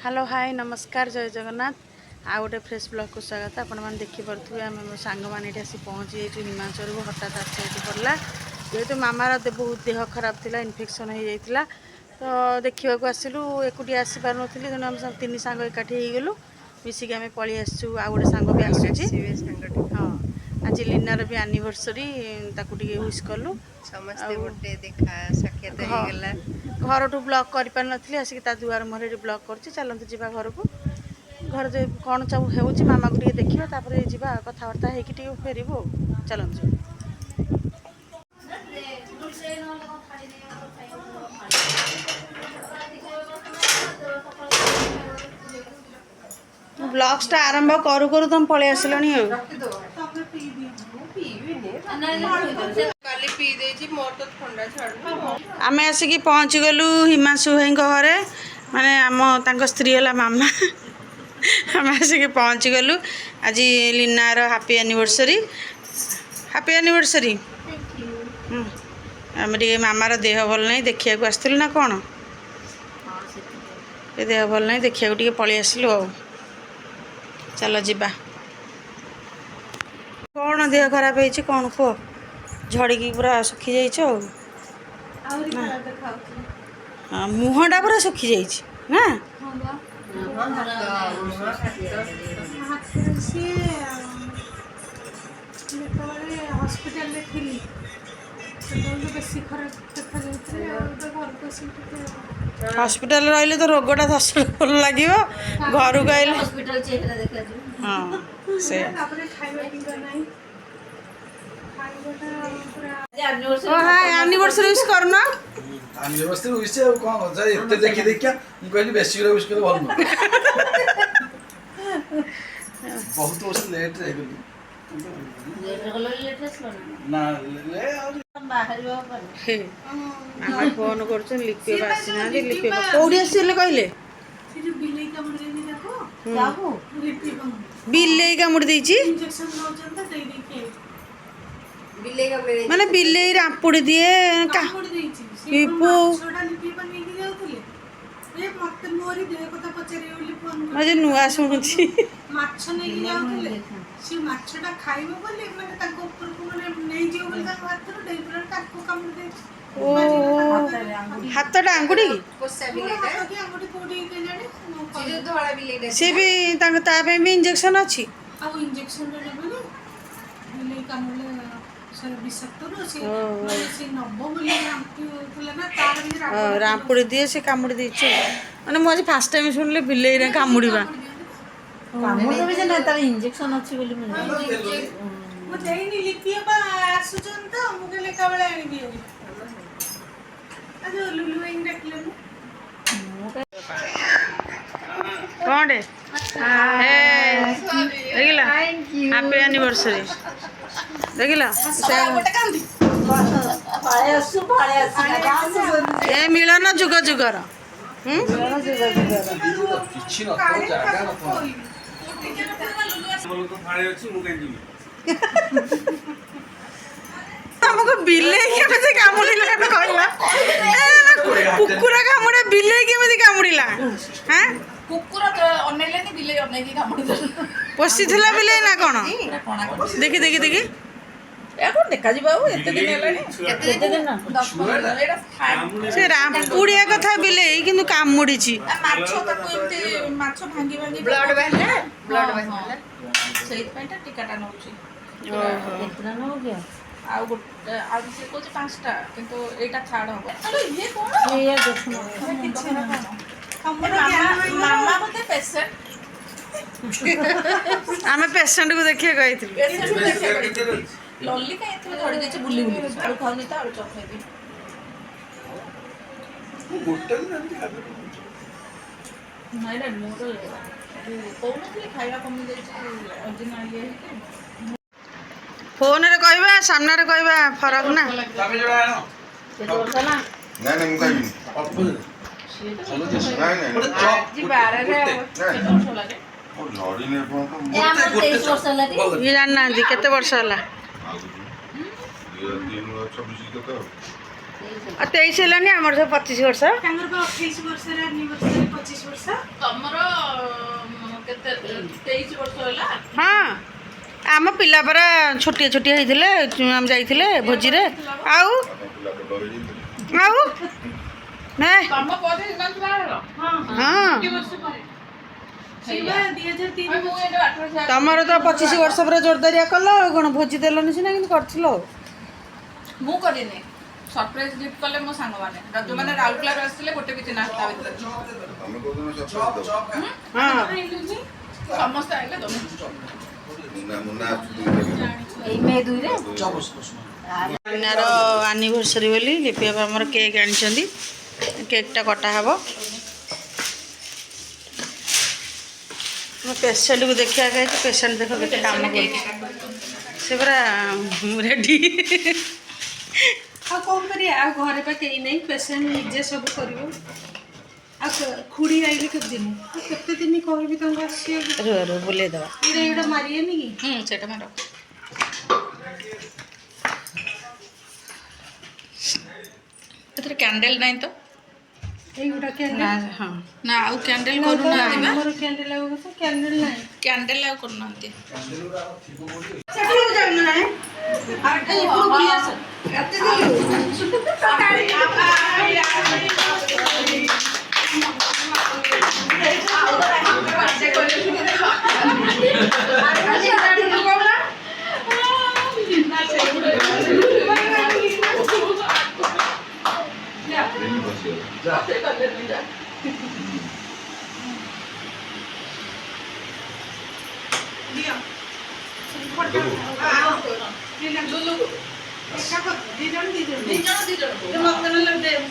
Hello hi नमस्कार जय जगन्नाथ आ गोटे फ्रेश ब्लॉग को स्वागत आपण मैंने देखिपे आम मो सांग मैंने आसी पहुँची जाइए हिमाचल को हठात एक्सीडेंट पड़ा जेहेतु मामार बहुत देह खराब था इन्फेक्शन हो जाता तो देखा आसलु एकुटिया आसी पार नी तेणु आम तीन सांग एकाठी गलु मिसिक आम पलि आसचु आ गोटे सांग भी आसूची हाँ आज लीनार भी एनिवर्सरी ताकू टे विश कलु घर ठू ब्लॉग कर पार नी आसिक दुआर मुहर ब्लॉग कर चलते जा घर को घर जो कौन सब हो मामा को देखा तापर जा कथबार्ता हो फेरबू चलते ब्लॉग्सटा आरंभ करू करू तुम पलि आसल आम आसिक पहुँची गलु हिमांशु भाई घरे माने आम स्त्री है मामा आम आसिक पहुँची गलु आज लीनार हैप्पी एनिवर्सरी आम टे मामार देह भल ना देखा आसलु ना कौन देह भल ना देखा पलि आसलु चलो जीवा कौन देह खराब है कौन कह झड़की पूरा सुखी जाइए मुहटा पूरा सुखी जाइए ना हॉस्पिटल रही तो रोगटा दस भल लगे घर को आइले हाँ से एनिवर्सरी विश करना एनिवर्सरी विश कौन एते देखि देखिया मु कहली बेसी विश कर भल बहुत वर्ष लेट रे गेली ना ले मामा फोन कर लिपि आसीना लिपि कौड़ी आसले कहले बिल्ले कामुड़ी देछि माने बिल्ले रापुड़ी दिए मुझे नुआ शुणुची हाथ आंगुड़ी सी भी इंजेक्शन अच्छी रामपुड़ी दिए से कामुड़ी देछि माने मु आज फर्स्ट टाइम सुनले बिल्ले कामुड़ीबा इंजेक्शन अच्छी बोली कौन देखला हैप्पी एनिवर्सरी देखला ए मिलन जुग जुगर हमको बिल्ले केमिति कामुड़िला कहला कुकुरा कामुड़े बिल्ले केमिति कामुड़िला हां कुकुर अनेलेनी बिल्ले अनेकी कामुड़ी पोसी थिला बिल्ले ना कोन देखि देखि देखि ए कोन देखा जी बाबू एते दिन हेलानी एते दिन ना 10 एटा से राम पुड़िया कथा बिल्ले किंतु कामुड़ी छी माछो तको एते माछो भांगी भांगी ब्लड बहला सहित पैटा टिकाटा नउची केतना न हो गया आ गोटे आ से कोच पांचटा किंतु एटा थार्ड होबो अरे ये कोन ये देखो मामा मते पेशेंट आमे पेशेंट को देखिए गई थी लॉली का इथे थोड़ी देछ बुली बुली आलू खाउनी त आलू चॉप खाइबी गोटे दिन एंती खा नहीं ना मोटो कोन थी खाइबा कमी देछ ओरिजिनल ये फोन रे कहबा सामने रे कहबा फरक ना तबे जोड़ा आनो केतो चला नहीं नहीं मुझे नहीं अपन नहीं गोटे चॉप जी बारे रे केतो चला वो लड़ी नहीं पहुंचा ए हमर 23 वर्ष लागी ये जानना जी केते वर्ष होला 3 26 के तो ଆଉ 23 ହେଲାନି ଆମର ସବୁ 25 ବର୍ଷ। ତାଙ୍କର ପା 28 ବର୍ଷରେ ଆନିଭର୍ସରୀ 25 ବର୍ଷ। ତମର କେତେ 23 ବର୍ଷ ହେଲା? ହଁ ଆମ ପିଲା ପରା ଛୋଟିଆ ଛୋଟିଆ ହେଇଥିଲେ ଆମେ ଯାଇଥିଲେ ଭୋଜିରେ। ଆଉ ଆଉ ନାଇଁ ତମ ପରେ ହିମାଂଶୁ ବାହାଘର? ହଁ 20 ବର୍ଷ ପରେ। ସେଇଟା 2003 ମୁଁ ଏଇଟା 18 ତମର ତ 25 ବର୍ଷ ପରେ ଜୋରଦାରିଆ କଲ ଆଉ କ'ଣ ଭୋଜି ଦେଲନି ସିନା କିନ୍ତୁ କରିଥିଲ ଆଉ। ମୁଁ କରିନି। ସରପ୍ରାଇଜ ଗିଫ୍ଟ କଲେ ମୋ ସାଙ୍ଗମାନେ ଯୋଉମାନେ ରାଉରକେଲାରୁ ଆସିଥିଲେ ଗୋଟେ ବି ଚିହ୍ନା ତା ଭିତରେ ତମେ କୋଉଦିନ ସରପ୍ରାଇଜ ଦବ? ହଁ ସମସ୍ତେ ଆଇଲେ ଦବୁ। ମୁନା ଲିନାର ଆନିଭର୍ସରୀ ବୋଲି ଲିପି ବାବା ଆମର କେକ୍ ଆଣିଛନ୍ତି। କେକ୍ଟା କଟା ହେବ। ମୋ ପେସେଣ୍ଟକୁ ଦେଖିବା କହିଛି ପେସେଣ୍ଟ ଦେଖ କେତେ କାମ କରୁଛି ସେ ପୁରା ରେଡ଼ି। ଆଉ କ'ଣ କରିବା ଆଉ ଘରେ ପା କେହି ନାହିଁ ପେସେଣ୍ଟ ନିଜେ ସବୁ କରିବ। ଆଉ ଖୁଡ଼ି ଆଇଲେ କେତେ ଦିନ ଆଉ କେତେ ଦିନ କହିବି ତାଙ୍କୁ ଆସିବାକୁ। ରୁହ ବୁଲେଇ ଦେବା। ଏଇଟା ମାରିବେନି କି? ସେଇଟା ମାର। ଏଥିରେ କ୍ୟାଣ୍ଡେଲ ନାହିଁ ତ? ଏଇଗୁଡ଼ା ନା କ୍ୟାଣ୍ଡେଲ ହଁ ନା ଆଉ କ୍ୟାଣ୍ଡେଲ କରୁନାହାନ୍ତି ନା? ଆମର କ୍ୟାଣ୍ଡେଲ ଆଉ କଥା କ୍ୟାଣ୍ଡେଲ ନାହିଁ। କ୍ୟାଣ୍ଡେଲ ଆଉ କରୁନାହାନ୍ତି। ସେଠିକୁ ଯାଉନ ନାହିଁ ଏପଟୁ ବୁଲି ଆସ।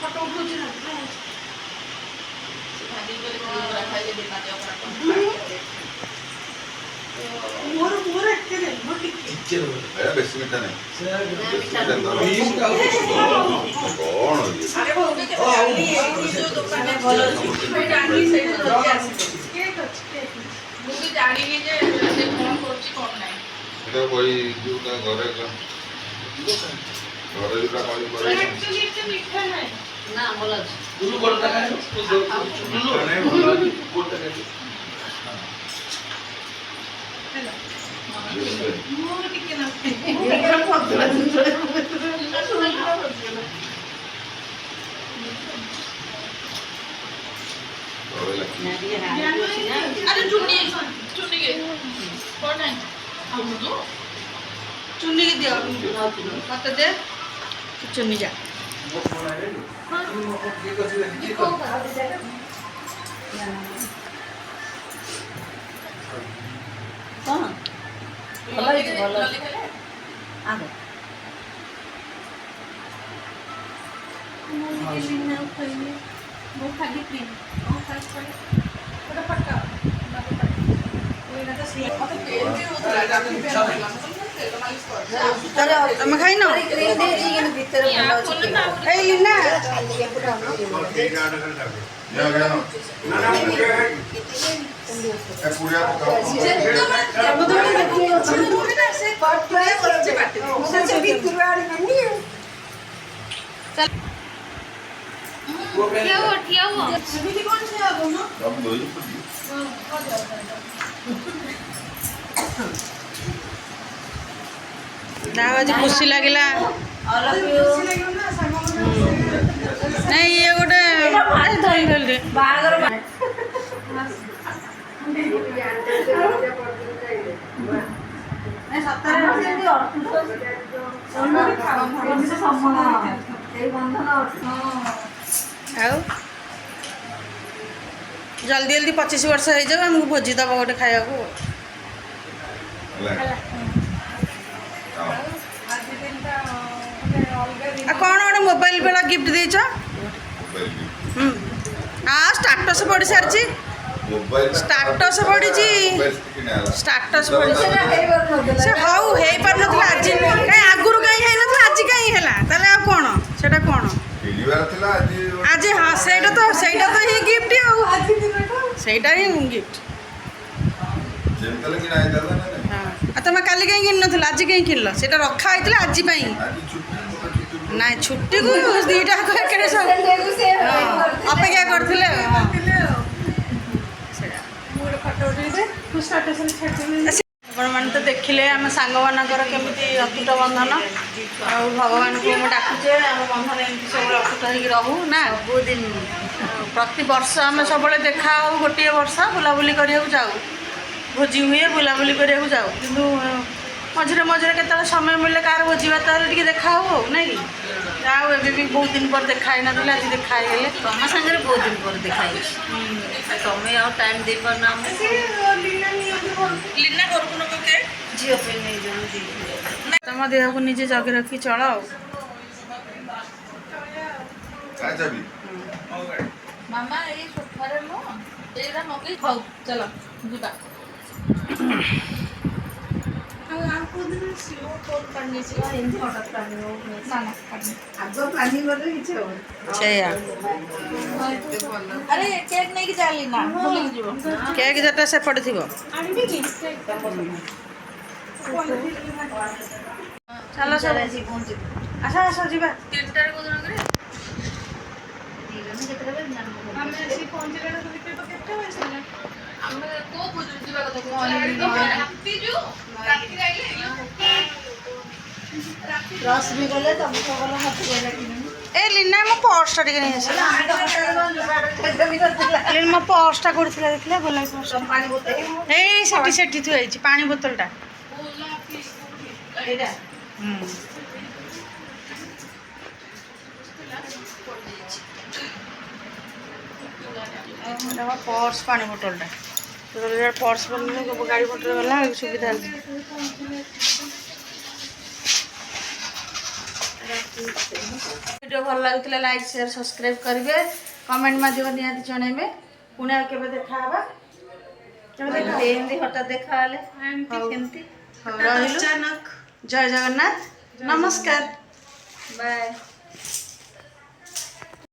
ଫଟୋ ଉଠଉଛି ନା ମୋର ଏତେ ଦେଲି ମୋର ଟିକେ ବେଶୀ ମିଠା ନାହିଁ। ମୁଁ ବି ଜାଣିନି ଯେ ସେ କ'ଣ କରୁଛି କ'ଣ ନାହିଁ। ସେଟା କହି ଯୋଉଟା ଘରେ ଯୋଉଟା କହି ଏତେ ମିଠା ନାହିଁ। ମୋର ଟିକେ ନା ଆରେ ଚୁନି କ'ଣ ନାହିଁ ଆଉ ଚୁନିକି ଦିଅ ମତେ ଦେ ଚୁନି ଯା। ଭଲ ହେଇଛି ଭଲ ମୁଁ ଖାଲି ପ୍ରି ଗୋଟେ ଫଟୋ ଏଇଟା ତ ସିଏ ତମେ ଖାଇନ ଏଇ ଲିନା ସେମିତି କ'ଣ ଠିଆ ହବ ମ? ଯାହା ଆଜି ଖୁସି ଲାଗିଲା। ଖୁସି ଲାଗିବ ନା ସାଙ୍ଗମାନଙ୍କୁ। ନାଇଁ ଇଏ ଗୋଟେ ଧରି ଆଉ ଜଲ୍ଦି ଜଲ୍ଦି 25 ବର୍ଷ ହେଇଯାଉ ଆମକୁ ଭୋଜି ଦେବ ଗୋଟେ ଖାଇବାକୁ। ଆଉ କ'ଣ ଗୋଟେ ମୋବାଇଲ ବେଳା ଗିଫ୍ଟ ଦେଇଛ? ଷ୍ଟାଟସ୍ ପଡ଼ି ସାରିଛି। ଷ୍ଟାଟସ୍ ପଡ଼ିଛି ଷ୍ଟାଟସ୍ ପଡ଼ିଛି। ସେ ହଉ ହେଇପାରୁନଥିଲା ଆଜି କାହିଁ ଆଗରୁ କାହିଁ ହେଇନଥିଲା ଆଜି କାହିଁ ହେଲା ତାହେଲେ ଆଉ କ'ଣ ସେଇଟା କ'ଣ ଆଜି ହଁ ସେଇଟା ତ ହିଁ ଗିଫ୍ଟ ଆଉ ସେଇଟା ହିଁ ଗିଫ୍ଟ। ଆଉ ତମେ କାଲି କାହିଁ କିଣିନଥିଲ ଆଜି କାହିଁ କିଣିଲ? ସେଇଟା ରଖା ହେଇଥିଲା ଆଜି ପାଇଁ। ନାଇଁ ଛୁଟିକୁ ଦୁଇଟା ଏକାଠି ସବୁ ଅପେକ୍ଷା କରିଥିଲେ ଆଉ। ମୁଁ ଗୋଟେ ଫଟୋ ଉଠେଇଦେ ମୁଁ ଷ୍ଟାଟସରେ ଛାଡ଼ିଦେବି। ଆପଣମାନେ ତ ଦେଖିଲେ ଆମ ସାଙ୍ଗମାନଙ୍କର କେମିତି ଅତୁଟ ବନ୍ଧନ ଆଉ ଭଗବାନଙ୍କୁ ମୁଁ ଡାକୁଛେ ଆମ ବନ୍ଧନ ଏମିତି ସବୁବେଳେ ଅତୁଟ ହେଇକି ରହୁ ନା ସବୁଦିନ ପ୍ରତିବର୍ଷ ଆମେ ସବୁବେଳେ ଦେଖା ହଉ ଗୋଟିଏ ବର୍ଷ ବୁଲାବୁଲି କରିବାକୁ ଯାଉ ଭୋଜି ହୁଏ ବୁଲାବୁଲି କରିବାକୁ ଯାଉ କିନ୍ତୁ ମଝିରେ ମଝିରେ କେତେବେଳେ ସମୟ ମିଳିଲେ କାହାର ଭୋଜି ଭାତ ହେଲେ ଟିକେ ଦେଖା ହଉ ଆଉ ନାଇଁ କି ଯାଉ ଏବେ ବି ବହୁତ ଦିନ ପରେ ଦେଖା ହେଇନଥିଲା ଆଜି ଦେଖା ହେଇଗଲେ ତମ ସାଙ୍ଗରେ ବହୁତ ଦିନ ପରେ ଦେଖା ହେଇଛି ତମେ ଆଉ ଟାଇମ୍ ଦେଇପାରୁନ ଆମକୁ ଲିନା ଘରକୁ ନେବ କେ ଝିଅ ପାଇଁ ନେଇଯାଆନ୍ତି। ତମ ଦେହକୁ ନିଜେ ଜଗି ରଖି ଚଳ ଆଉ। ଯାବି ମାମା ଏଇ ସୋଫାରେ ନୁହଁ ଏଇଟା ମଗେଇ ହଉ ଚାଲ ଯିବା। ଆଉ କୋଉଦିନ ଆସିବ? ଏମିତି ହଠାତ୍ ପାଣି ନା ନା କାଟିନି। ଆଗ ପ୍ଲାନିଂ କଲେ କିଛି ହବନି। ସେଇଆ ଆରେ କେକ୍ ନେଇକି ଚାଲି ନା ଭୁଲିକି ଯିବ। କେକ୍ ଯେଟା ସେପଟେ ଥିବ ଆଣିବି କି? ଚାଲ ସବୁ ଆସି ପହଞ୍ଚିବୁ ଆସ ଆସ ଯିବା। 3ଟାରେ କୋଉ ଦିନ କରେ କେତେବେଳେ ଆମେ ଆସି ପହଞ୍ଚିଲା ବେଳକୁ ଭିତରେ ତ କେତେ ବାଜିଲା? ଆମେ କୋଉ ପୂଜା ଯିବା କଥା ରାତି ଯୋଉ ରାତିରେ ଆଇଲେ ରସ୍ ବି ଗଲେ ତମେ ତ ଗଲ ମତେ କହିଲା କି ଏ ଲିନା ମୋ ପର୍ସଟା ଟିକେ ନେଇ ଆସିଲା ମୋ ପର୍ସଟା କୋଉଠି ଥିଲା ଦେଖିଲା ଭଲ ପର୍ସ ପାଣି ବୋତଲ ଏଇ ସେଠି ସେଠି ଥୁଆ ହେଇଛି ପାଣି ବୋତଲଟା ଏଇଟା ମୋ ପର୍ସ ପାଣି ବୋତଲଟା ପର୍ସ ବଦଳରେ ଗାଡ଼ି ମଟର ଗଲା ସୁବିଧା ହେଉଛି। ଭିଡ଼ିଓ ଭଲ ଲାଗୁଥିଲା ଲାଇକ୍ ସେୟାର ସବସ୍କ୍ରାଇବ୍ କରିବେ କମେଣ୍ଟ ମାଧ୍ୟମରେ ନିହାତି ଜଣାଇବେ ପୁଣି ଆଉ କେବେ ଦେଖାହେବା ଏମିତି ହଠାତ୍ ଦେଖାହେଲେ ହଉ କେମିତି ହଉ ରହିଲୁ ଅଚାନକ ଜୟ ଜଗନ୍ନାଥ ନମସ୍କାର ବାଏ।